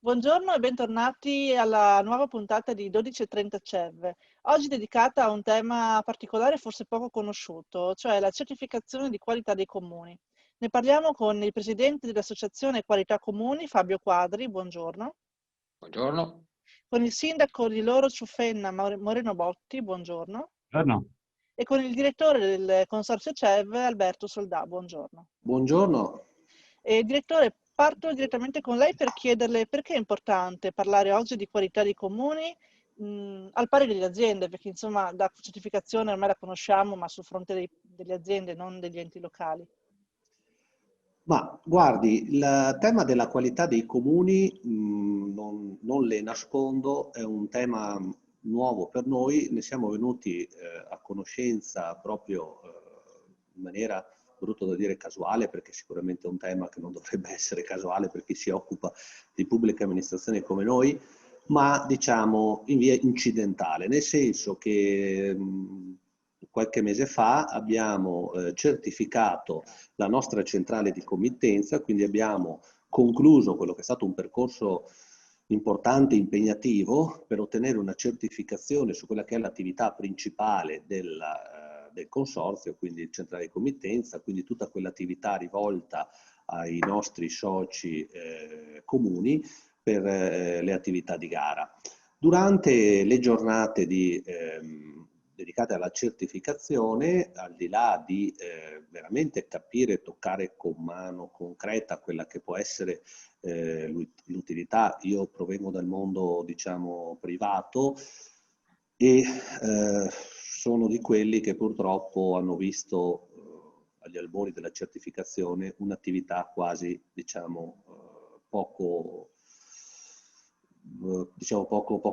Buongiorno e bentornati alla nuova puntata di 12.30 CEV, oggi dedicata a un tema particolare forse poco conosciuto, cioè la certificazione di qualità dei comuni. Ne parliamo con il presidente dell'Associazione Qualità Comuni, Fabio Quadri, buongiorno, Buongiorno. con il sindaco di Loro Ciufenna, Moreno Botti, buongiorno, Buongiorno. e con il direttore del Consorzio CEV, Alberto Soldà, buongiorno. Buongiorno. Direttore, parto direttamente con lei per chiederle perché è importante parlare oggi di qualità dei comuni al pari delle aziende, perché insomma la certificazione ormai la conosciamo, ma sul fronte delle aziende, non degli enti locali. Ma guardi, il tema della qualità dei comuni, non le nascondo, è un tema nuovo per noi, ne siamo venuti a conoscenza proprio in maniera, brutto da dire, casuale, perché sicuramente è un tema che non dovrebbe essere casuale per chi si occupa di pubblica amministrazione come noi, ma diciamo in via incidentale, nel senso che qualche mese fa abbiamo certificato la nostra centrale di committenza, quindi abbiamo concluso quello che è stato un percorso importante e impegnativo per ottenere una certificazione su quella che è l'attività principale del consorzio, quindi il centrale di committenza, quindi tutta quell'attività rivolta ai nostri soci comuni per le attività di gara. Durante le giornate dedicate alla certificazione, al di là di veramente capire, toccare con mano concreta quella che può essere l'utilità, io provengo dal mondo, diciamo, privato e sono di quelli che purtroppo hanno visto agli albori della certificazione un'attività quasi, diciamo, poco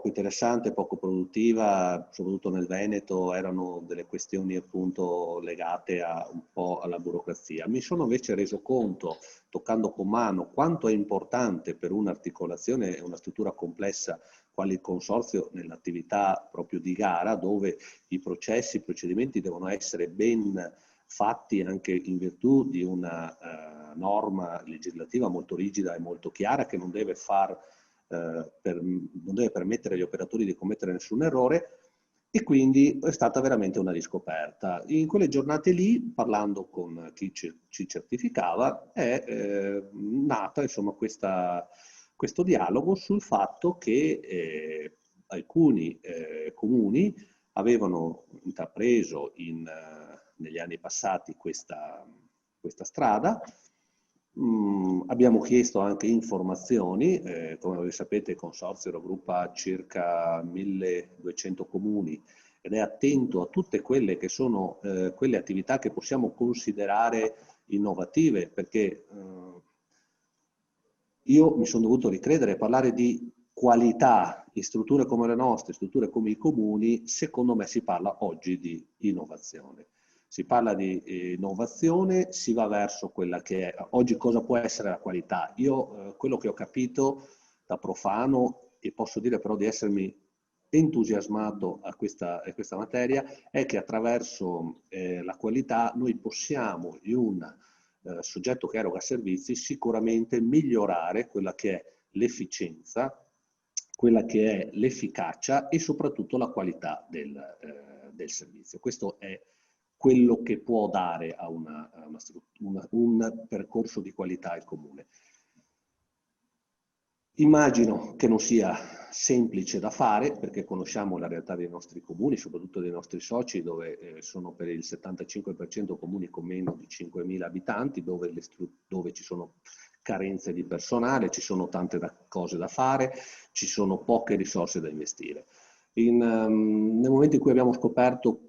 interessante, poco produttiva, soprattutto nel Veneto erano delle questioni appunto legate un po' alla burocrazia. Mi sono invece reso conto, toccando con mano, quanto è importante per un'articolazione e una struttura complessa quale il consorzio nell'attività proprio di gara, dove i processi, i procedimenti devono essere ben fatti anche in virtù di una norma legislativa molto rigida e molto chiara che non deve non deve permettere agli operatori di commettere nessun errore, e quindi è stata veramente una riscoperta. In quelle giornate lì, parlando con chi ci certificava, è nata insomma questo dialogo sul fatto che alcuni comuni avevano intrapreso negli anni passati questa strada. Abbiamo chiesto anche informazioni, come voi sapete il consorzio raggruppa circa 1200 comuni ed è attento a tutte quelle che sono quelle attività che possiamo considerare innovative, perché io mi sono dovuto ricredere, parlare di qualità in strutture come le nostre, strutture come i comuni, secondo me si parla oggi di innovazione. Si parla di innovazione, si va verso quella che è oggi cosa può essere la qualità. Io quello che ho capito da profano, e posso dire però di essermi entusiasmato a questa materia, è che attraverso la qualità noi possiamo in un soggetto che eroga servizi sicuramente migliorare quella che è l'efficienza, quella che è l'efficacia e soprattutto la qualità del servizio. Questo è quello che può dare a un percorso di qualità il comune. Immagino che non sia semplice da fare, perché conosciamo la realtà dei nostri comuni, soprattutto dei nostri soci, dove sono per il 75% comuni con meno di 5.000 abitanti, dove ci sono carenze di personale, ci sono tante cose da fare, ci sono poche risorse da investire. Nel momento in cui abbiamo scoperto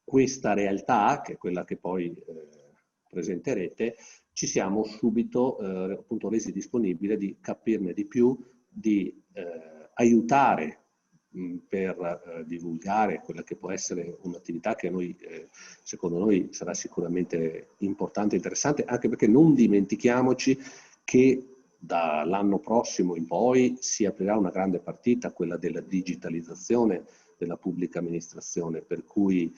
questa realtà, che è quella che poi presenterete, ci siamo subito appunto resi disponibili di capirne di più, di aiutare per divulgare quella che può essere un'attività che secondo noi sarà sicuramente importante e interessante, anche perché non dimentichiamoci che dall'anno prossimo in poi si aprirà una grande partita, quella della digitalizzazione della pubblica amministrazione, per cui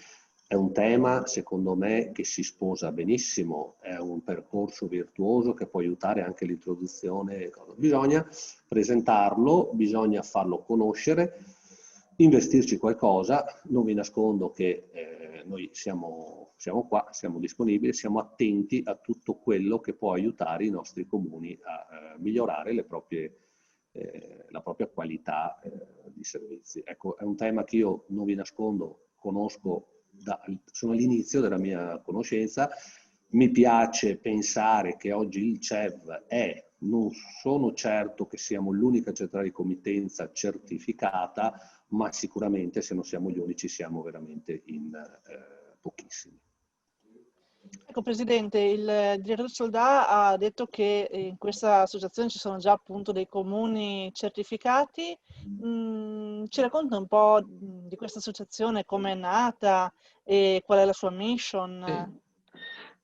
È un tema, secondo me, che si sposa benissimo, è un percorso virtuoso che può aiutare anche l'introduzione. Bisogna presentarlo, bisogna farlo conoscere, investirci qualcosa. Non vi nascondo che noi siamo qua, siamo disponibili, siamo attenti a tutto quello che può aiutare i nostri comuni a migliorare la propria qualità di servizi. Ecco, è un tema che io non vi nascondo, conosco, sono all'inizio della mia conoscenza. Mi piace pensare che oggi il CEV non sono certo che siamo l'unica centrale di committenza certificata, ma sicuramente se non siamo gli unici siamo veramente in pochissimi. Ecco, Presidente, il direttore Soldà ha detto che in questa associazione ci sono già appunto dei comuni certificati. Ci racconta un po' di questa associazione, come è nata e qual è la sua mission? Sì.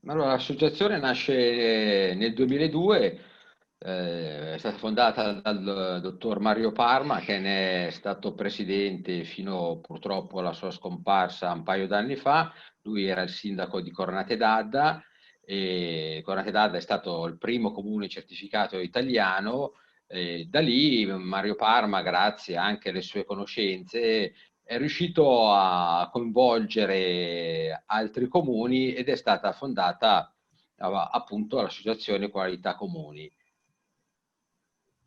Allora, l'associazione nasce nel 2002, è stata fondata dal dottor Mario Parma, che ne è stato presidente fino purtroppo alla sua scomparsa un paio d'anni fa. Lui era il sindaco di Cornate d'Adda, e Cornate d'Adda è stato il primo comune certificato italiano. E da lì Mario Parma, grazie anche alle sue conoscenze, è riuscito a coinvolgere altri comuni ed è stata fondata appunto l'associazione Qualità Comuni.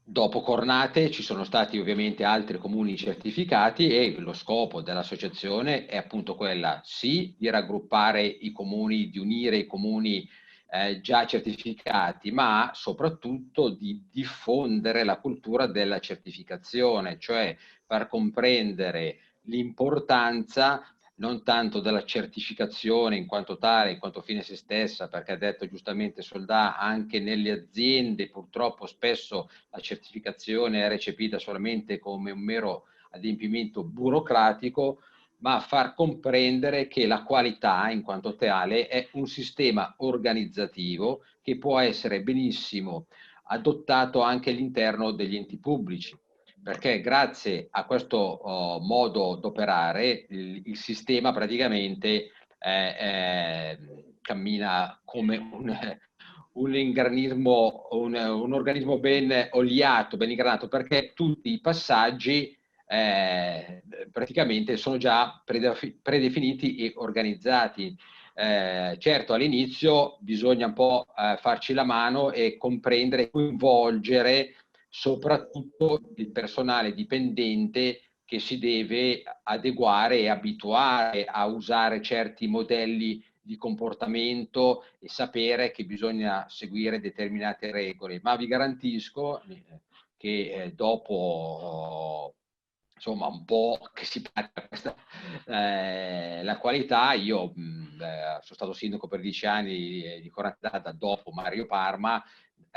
Dopo Cornate ci sono stati ovviamente altri comuni certificati e lo scopo dell'associazione è appunto quella sì di raggruppare i comuni, di unire i comuni già certificati, ma soprattutto di diffondere la cultura della certificazione, cioè far comprendere l'importanza non tanto della certificazione in quanto tale, in quanto fine a se stessa, perché ha detto giustamente Soldà, anche nelle aziende purtroppo spesso la certificazione è recepita solamente come un mero adempimento burocratico, ma far comprendere che la qualità in quanto tale è un sistema organizzativo che può essere benissimo adottato anche all'interno degli enti pubblici, perché grazie a questo modo d'operare il sistema praticamente cammina come un organismo ben oliato, ben ingranato, perché tutti i passaggi praticamente sono già predefiniti e organizzati. Certo, all'inizio bisogna un po' farci la mano e comprendere, coinvolgere soprattutto il personale dipendente che si deve adeguare e abituare a usare certi modelli di comportamento e sapere che bisogna seguire determinate regole. Ma vi garantisco che dopo insomma un po' che si pratica questa, la qualità, io sono stato sindaco per 10 anni di Corantata dopo Mario Parma,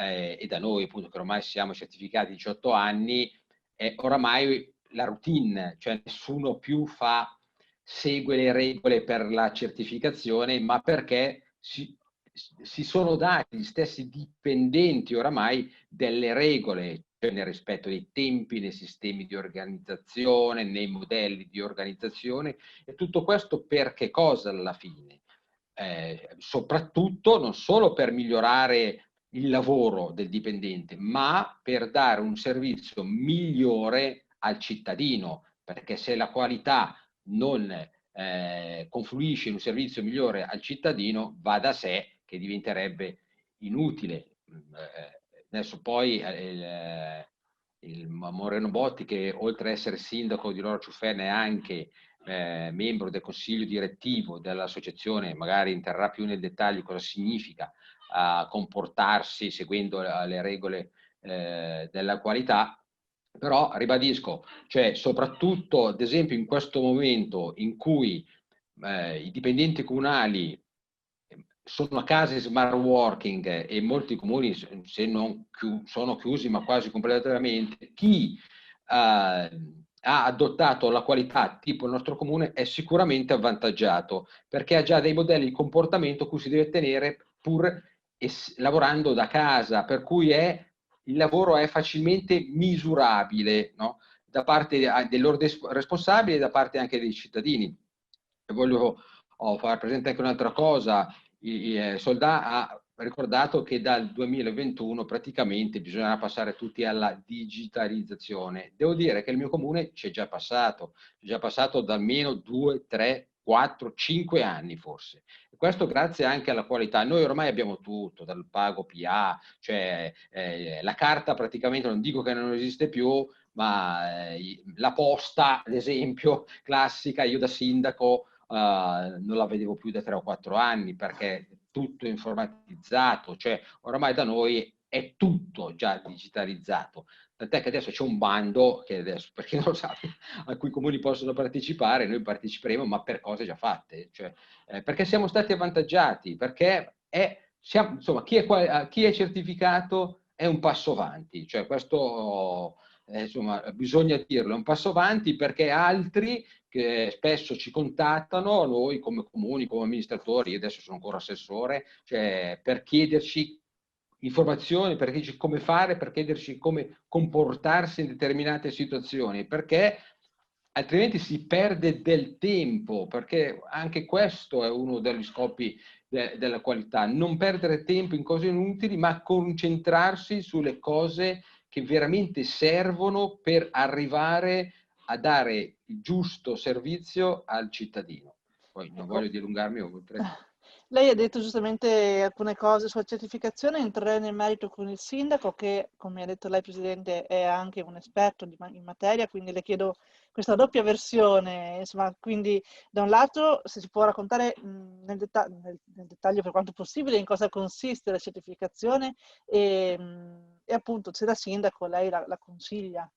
e da noi appunto che ormai siamo certificati 18 anni, oramai la routine, cioè nessuno più segue le regole per la certificazione, ma perché si sono dati gli stessi dipendenti oramai delle regole, cioè nel rispetto dei tempi, nei sistemi di organizzazione, nei modelli di organizzazione, e tutto questo per che cosa alla fine? Soprattutto non solo per migliorare il lavoro del dipendente, ma per dare un servizio migliore al cittadino, perché se la qualità non confluisce in un servizio migliore al cittadino, va da sé che diventerebbe inutile. Adesso poi il Moreno Botti, che oltre ad essere sindaco di Loro Ciuferna è anche membro del consiglio direttivo dell'associazione, magari interrà più nel dettaglio cosa significa comportarsi seguendo le regole della qualità. Però ribadisco, cioè soprattutto ad esempio in questo momento in cui i dipendenti comunali sono a casa in smart working e molti comuni se non sono chiusi ma quasi completamente, chi ha adottato la qualità tipo il nostro comune è sicuramente avvantaggiato, perché ha già dei modelli di comportamento cui si deve tenere pur lavorando da casa, per cui il lavoro è facilmente misurabile, no? Da parte dei loro responsabili e da parte anche dei cittadini. Voglio far presente anche un'altra cosa. Soldà ha ricordato che dal 2021 praticamente bisognerà passare tutti alla digitalizzazione. Devo dire che il mio comune c'è già passato da almeno 2, 3, 4, 5 anni forse. E questo grazie anche alla qualità. Noi ormai abbiamo tutto, dal pago PA, cioè la carta praticamente, non dico che non esiste più, ma la posta, ad esempio, classica, io da sindaco non la vedevo più da 3 o 4 anni perché tutto informatizzato, cioè oramai da noi è tutto già digitalizzato. Tant'è che adesso c'è un bando, che adesso, per chi non lo sa, a cui i comuni possono partecipare, noi parteciperemo, ma per cose già fatte, cioè, perché siamo stati avvantaggiati, perché insomma, chi è certificato è un passo avanti, cioè questo insomma, bisogna dirlo, è un passo avanti perché altri che spesso ci contattano, noi come comuni, come amministratori, io adesso sono ancora assessore, cioè per chiederci informazioni, per chiederci come fare, per chiederci come comportarsi in determinate situazioni, perché altrimenti si perde del tempo, perché anche questo è uno degli scopi della qualità, non perdere tempo in cose inutili, ma concentrarsi sulle cose che veramente servono per arrivare a dare il giusto servizio al cittadino. Poi non Ecco, voglio dilungarmi oltre. lei ha detto giustamente alcune cose sulla certificazione, entrerei nel merito con il sindaco che, come ha detto lei Presidente, è anche un esperto in materia, quindi le chiedo questa doppia versione, insomma, quindi da un lato se si può raccontare nel dettaglio per quanto possibile in cosa consiste la certificazione e appunto se da sindaco lei la consiglia.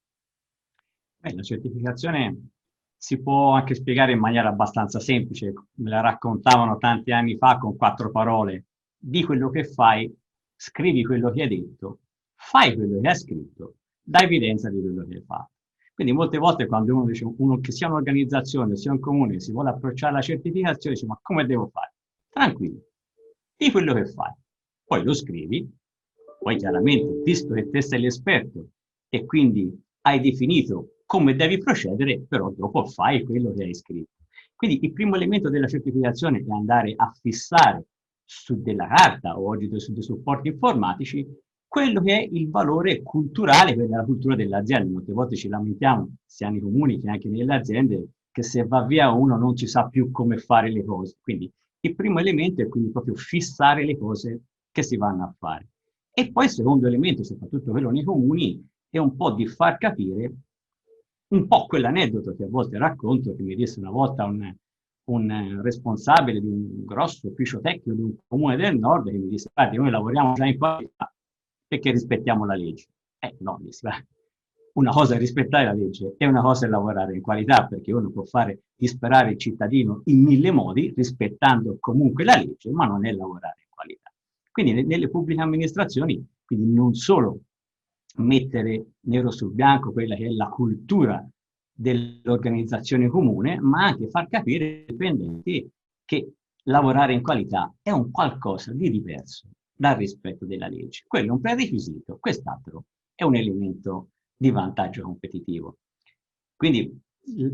La certificazione si può anche spiegare in maniera abbastanza semplice, me la raccontavano tanti anni fa con 4 parole. Di quello che fai, scrivi quello che hai detto, fai quello che hai scritto, dai evidenza di quello che hai fatto. Quindi molte volte quando uno dice, che sia un'organizzazione, sia un comune, si vuole approcciare alla certificazione, dice ma come devo fare? Tranquillo, di quello che fai. Poi lo scrivi, poi chiaramente, visto che te sei l'esperto e quindi hai definito come devi procedere, però dopo fai quello che hai scritto. Quindi il primo elemento della certificazione è andare a fissare su della carta o oggi su dei supporti informatici quello che è il valore culturale, quella è la cultura dell'azienda. Molte volte ci lamentiamo, sia nei comuni che anche nelle aziende, che se va via uno non ci sa più come fare le cose. Quindi il primo elemento è quindi proprio fissare le cose che si vanno a fare. E poi il secondo elemento, soprattutto quello nei comuni, è un po' di far capire un po' quell'aneddoto che a volte racconto, che mi disse una volta un responsabile di un grosso ufficio tecnico di un comune del nord, che mi disse, guardi, noi lavoriamo già in qualità perché rispettiamo la legge. No, mi disse, una cosa è rispettare la legge e una cosa è lavorare in qualità, perché uno può fare disperare il cittadino in 1000 modi, rispettando comunque la legge, ma non è lavorare in qualità. Quindi nelle pubbliche amministrazioni, quindi non solo mettere nero su bianco quella che è la cultura dell'organizzazione comune, ma anche far capire ai dipendenti che lavorare in qualità è un qualcosa di diverso dal rispetto della legge. Quello è un prerequisito, quest'altro è un elemento di vantaggio competitivo. Quindi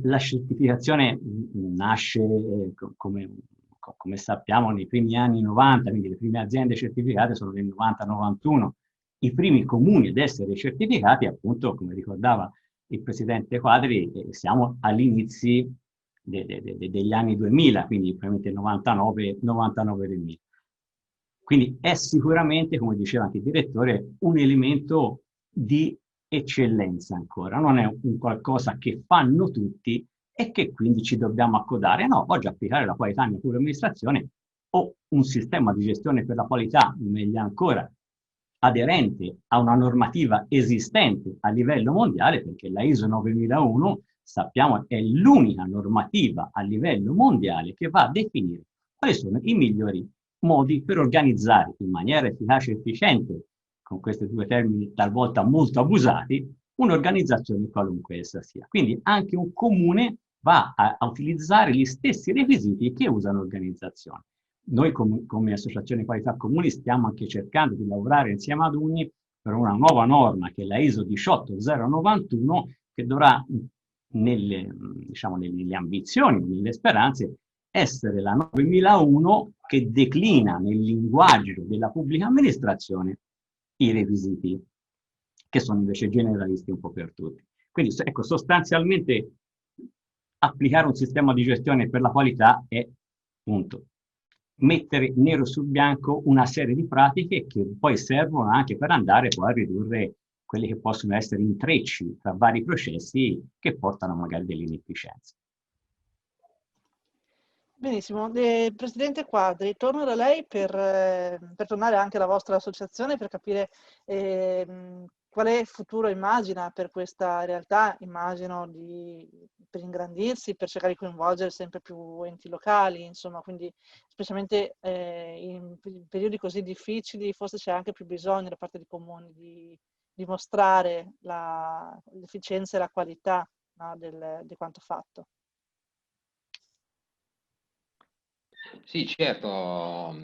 la certificazione nasce come sappiamo nei primi anni 90, quindi le prime aziende certificate sono del 90-91, i primi comuni ad essere certificati, appunto, come ricordava il Presidente Quadri, siamo all'inizio degli anni 2000, quindi probabilmente 99-2000. Quindi è sicuramente, come diceva anche il direttore, un elemento di eccellenza ancora, non è un qualcosa che fanno tutti e che quindi ci dobbiamo accodare. No, oggi applicare la qualità in pubblica amministrazione o un sistema di gestione per la qualità, meglio ancora, aderente a una normativa esistente a livello mondiale, perché la ISO 9001, sappiamo, è l'unica normativa a livello mondiale che va a definire quali sono i migliori modi per organizzare in maniera efficace e efficiente, con questi due termini talvolta molto abusati, un'organizzazione qualunque essa sia. Quindi anche un comune va a utilizzare gli stessi requisiti che usa un'organizzazione. Noi come Associazione Qualità Comuni stiamo anche cercando di lavorare insieme ad UNI per una nuova norma che è la ISO 18091 che dovrà nelle ambizioni, nelle speranze, essere la 9001 che declina nel linguaggio della pubblica amministrazione i requisiti, che sono invece generalisti un po' per tutti. Quindi, ecco, sostanzialmente applicare un sistema di gestione per la qualità è, appunto, mettere nero su bianco una serie di pratiche che poi servono anche per andare poi a ridurre quelli che possono essere intrecci tra vari processi che portano magari delle inefficienze. Benissimo. Presidente Quadri, torno da lei per tornare anche alla vostra associazione per capire quale futuro immagina per questa realtà. Immagino per ingrandirsi, per cercare di coinvolgere sempre più enti locali, insomma, quindi specialmente in periodi così difficili forse c'è anche più bisogno da parte dei comuni di dimostrare l'efficienza e la qualità, no, di quanto fatto. Sì, certo,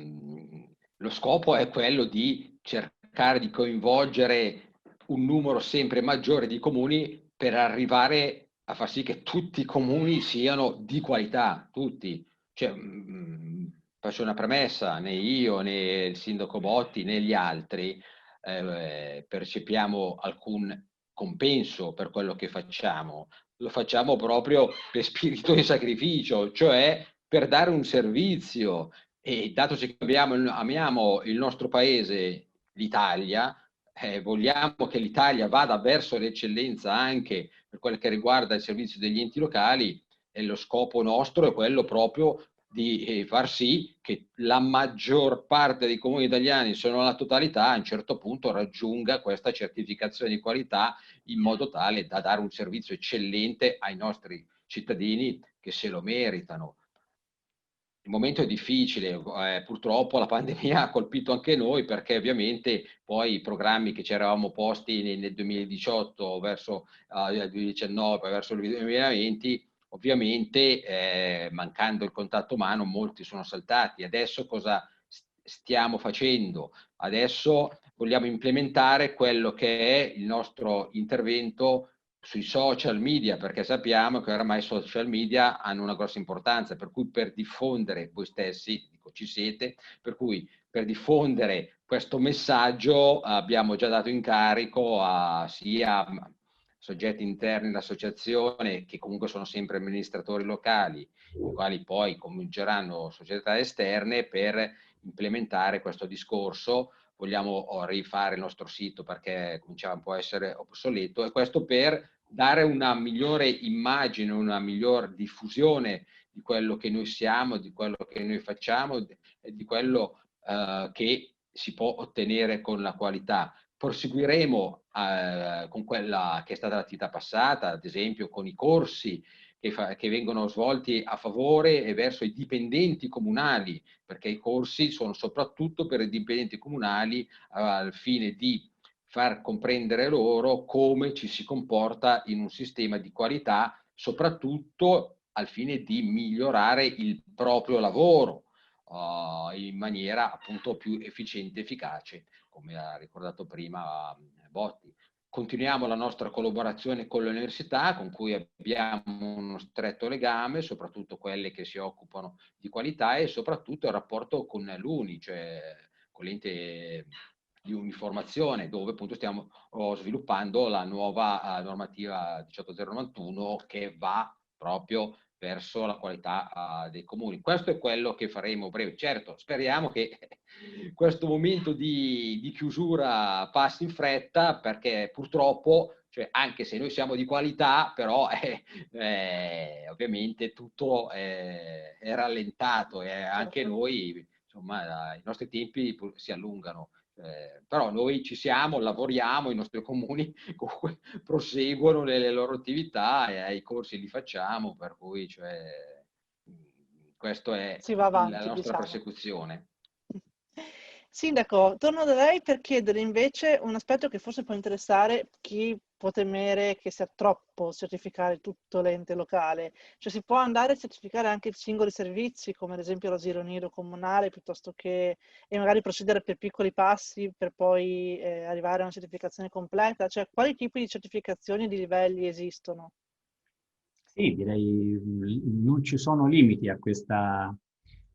lo scopo è quello di cercare di coinvolgere un numero sempre maggiore di comuni per arrivare a far sì che tutti i comuni siano di qualità, tutti. Cioè, faccio una premessa, né io né il sindaco Botti né gli altri percepiamo alcun compenso per quello che facciamo, lo facciamo proprio per spirito di sacrificio, cioè per dare un servizio. E dato che amiamo il nostro paese, l'Italia, vogliamo che l'Italia vada verso l'eccellenza anche per quel che riguarda il servizio degli enti locali, e lo scopo nostro è quello proprio di far sì che la maggior parte dei comuni italiani, se non la totalità, a un certo punto raggiunga questa certificazione di qualità in modo tale da dare un servizio eccellente ai nostri cittadini che se lo meritano. Il momento è difficile, purtroppo la pandemia ha colpito anche noi perché ovviamente poi i programmi che ci eravamo posti nel 2018 verso il 2019 verso il 2020, ovviamente mancando il contatto umano molti sono saltati. Adesso cosa stiamo facendo? Adesso vogliamo implementare quello che è il nostro intervento sui social media, perché sappiamo che oramai i social media hanno una grossa importanza, per cui per diffondere voi stessi, dico ci siete, per cui per diffondere questo messaggio abbiamo già dato incarico a sia soggetti interni all'associazione, che comunque sono sempre amministratori locali, i quali poi cominceranno società esterne per implementare questo discorso. Vogliamo rifare il nostro sito perché cominciava un po' a essere obsoleto, e questo per dare una migliore immagine, una miglior diffusione di quello che noi siamo, di quello che noi facciamo e di quello che si può ottenere con la qualità. Proseguiremo con quella che è stata l'attività passata, ad esempio con i corsi che vengono svolti a favore e verso i dipendenti comunali, perché i corsi sono soprattutto per i dipendenti comunali al fine di far comprendere loro come ci si comporta in un sistema di qualità, soprattutto al fine di migliorare il proprio lavoro in maniera appunto più efficiente e efficace, come ha ricordato prima Botti. Continuiamo la nostra collaborazione con le università, con cui abbiamo uno stretto legame, soprattutto quelle che si occupano di qualità, e soprattutto il rapporto con l'UNI, cioè con l'ente di uniformazione, dove appunto stiamo sviluppando la nuova normativa 18091 che va proprio verso la qualità dei comuni. Questo è quello che faremo a breve. Certo, speriamo che questo momento di chiusura passi in fretta, perché purtroppo, cioè, anche se noi siamo di qualità, però ovviamente tutto è rallentato, e anche noi, insomma, i nostri tempi si allungano. Però noi ci siamo, lavoriamo, i nostri comuni comunque proseguono nelle loro attività e i corsi li facciamo, per cui questo è Si va la avanti, nostra diciamo. persecuzione. Sindaco, torno da lei per chiedere invece un aspetto che forse può interessare chi può temere che sia troppo certificare tutto l'ente locale. Cioè si può andare a certificare anche singoli servizi, come ad esempio l'asilo nido comunale, piuttosto che e magari procedere per piccoli passi per poi arrivare a una certificazione completa. Cioè quali tipi di certificazioni e di livelli esistono? Sì, direi non ci sono limiti a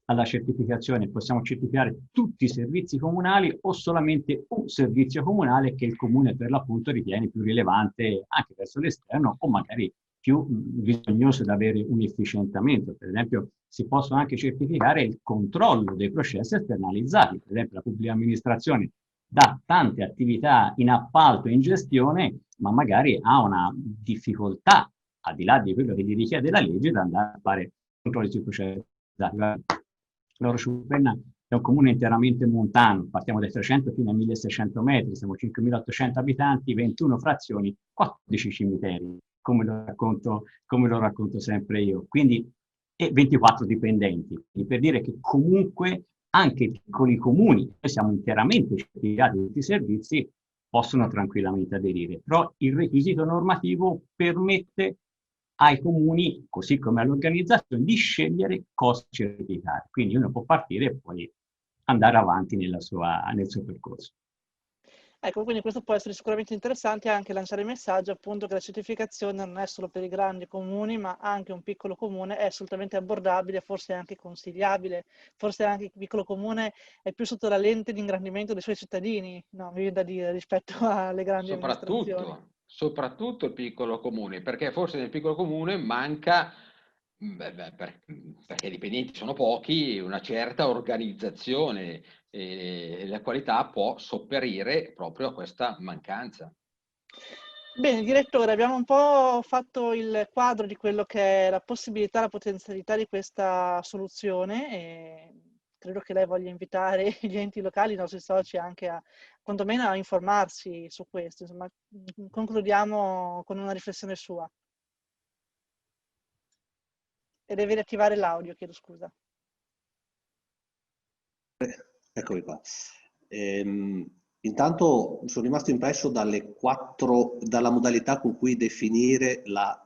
alla certificazione. Possiamo certificare tutti i servizi comunali o solamente un servizio comunale che il comune per l'appunto ritiene più rilevante anche verso l'esterno o magari più bisognoso di avere un efficientamento. Per esempio, si possono anche certificare il controllo dei processi esternalizzati. Per esempio, la pubblica amministrazione dà tante attività in appalto e in gestione, ma magari ha una difficoltà al di là di quello che gli richiede la legge, da andare a fare controlli sui processi. Loro Ciupenna è un comune interamente montano, partiamo dai 300 fino ai 1600 metri, siamo 5800 abitanti, 21 frazioni, 14 cimiteri, come lo racconto sempre io, quindi, e 24 dipendenti. Quindi per dire che comunque anche i piccoli comuni, noi siamo interamente certificati di tutti i servizi, possono tranquillamente aderire, però il requisito normativo permette ai comuni, così come all'organizzazione, di scegliere cosa certificare. Quindi uno può partire e poi andare avanti nel suo percorso. Ecco, quindi questo può essere sicuramente interessante anche lanciare il messaggio appunto che la certificazione non è solo per i grandi comuni, ma anche un piccolo comune è assolutamente abbordabile, forse anche consigliabile, forse anche il piccolo comune è più sotto la lente di ingrandimento dei suoi cittadini, no, mi viene da dire, rispetto alle grandi amministrazioni. Soprattutto il piccolo comune, perché forse nel piccolo comune manca, perché i dipendenti sono pochi, una certa organizzazione e la qualità può sopperire proprio a questa mancanza. Bene, direttore, abbiamo un po' fatto il quadro di quello che è la possibilità, la potenzialità di questa soluzione e credo che lei voglia invitare gli enti locali, i nostri soci, anche a quantomeno a informarsi su questo. Insomma, concludiamo con una riflessione sua. E deve riattivare l'audio, chiedo scusa. Eccomi qua. Intanto sono rimasto impresso dalla modalità con cui definire la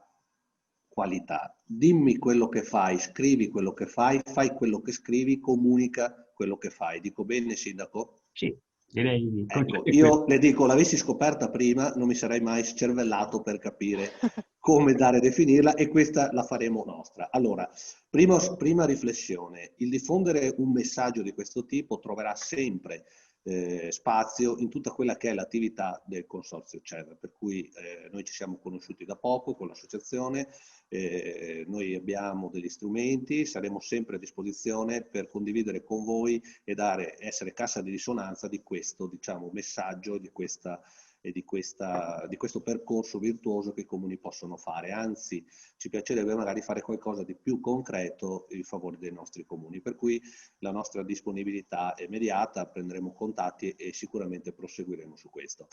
qualità. Dimmi quello che fai, scrivi quello che fai quello che scrivi, comunica quello che fai. Dico bene, Sindaco? Sì, direi. Ecco, io le dico, l'avessi scoperta prima, non mi sarei mai scervellato per capire come dare a definirla e questa la faremo nostra. Allora, prima riflessione, il diffondere un messaggio di questo tipo troverà sempre spazio in tutta quella che è l'attività del Consorzio CEV, per cui noi ci siamo conosciuti da poco con l'associazione, noi abbiamo degli strumenti, saremo sempre a disposizione per condividere con voi e essere cassa di risonanza di questo, diciamo, messaggio, di questo percorso virtuoso che i comuni possono fare. Anzi, ci piacerebbe magari fare qualcosa di più concreto in favore dei nostri comuni, per cui la nostra disponibilità è immediata, prenderemo contatti e sicuramente proseguiremo su questo.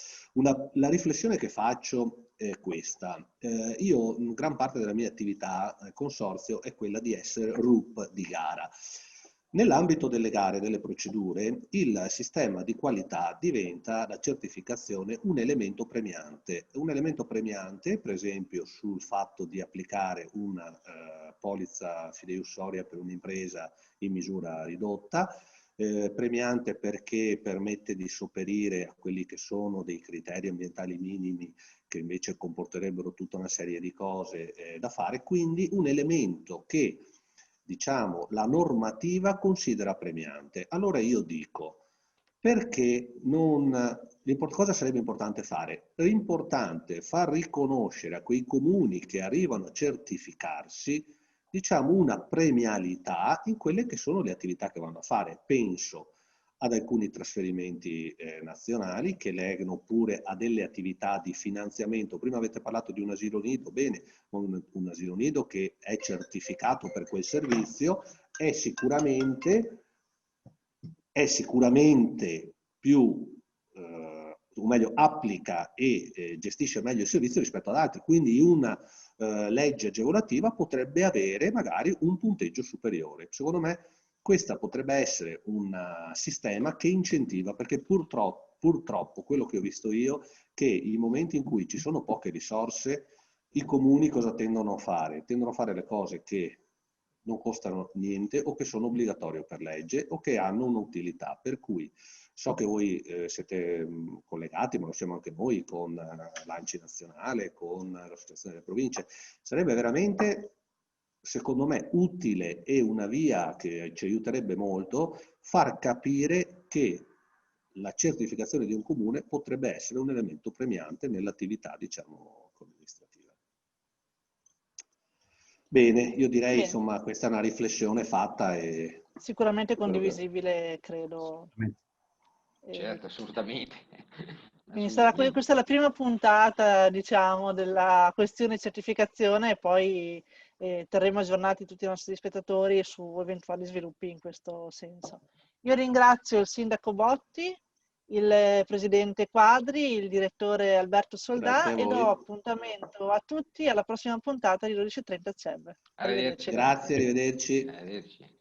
La riflessione che faccio è questa. Io, gran parte della mia attività consorzio è quella di essere RUP di gara. Nell'ambito delle gare, delle procedure, il sistema di qualità diventa la certificazione un elemento premiante. Un elemento premiante, per esempio, sul fatto di applicare una polizza fideiussoria per un'impresa in misura ridotta, premiante perché permette di sopperire a quelli che sono dei criteri ambientali minimi che invece comporterebbero tutta una serie di cose da fare, quindi un elemento che diciamo, la normativa considera premiante. Allora io dico, perché cosa sarebbe importante fare? È importante far riconoscere a quei comuni che arrivano a certificarsi, diciamo, una premialità in quelle che sono le attività che vanno a fare. Penso ad alcuni trasferimenti nazionali che legano pure a delle attività di finanziamento. Prima avete parlato di un asilo nido, bene, un asilo nido che è certificato per quel servizio è sicuramente più, o meglio, applica e gestisce meglio il servizio rispetto ad altri. Quindi una legge agevolativa potrebbe avere magari un punteggio superiore. Secondo me questo potrebbe essere un sistema che incentiva, perché purtroppo quello che ho visto io, che i momenti in cui ci sono poche risorse, i comuni cosa tendono a fare? Tendono a fare le cose che non costano niente o che sono obbligatorie per legge o che hanno un'utilità. Per cui So che voi siete collegati, ma lo siamo anche noi, con l'ANCI nazionale, con l'Associazione delle Province. Sarebbe veramente, secondo me, utile e una via che ci aiuterebbe molto far capire che la certificazione di un comune potrebbe essere un elemento premiante nell'attività, diciamo, amministrativa. Bene, io direi, Bene. insomma, questa è una riflessione fatta e... Sicuramente condivisibile, credo. Certo, assolutamente. Quindi questa è la prima puntata, diciamo, della questione certificazione, e poi terremo aggiornati tutti i nostri spettatori su eventuali sviluppi in questo senso. Io ringrazio il sindaco Botti, il presidente Quadri, il direttore Alberto Soldà e do appuntamento a tutti alla prossima puntata di 12:30 CEB. Arrivederci. Grazie, arrivederci. Arrivederci.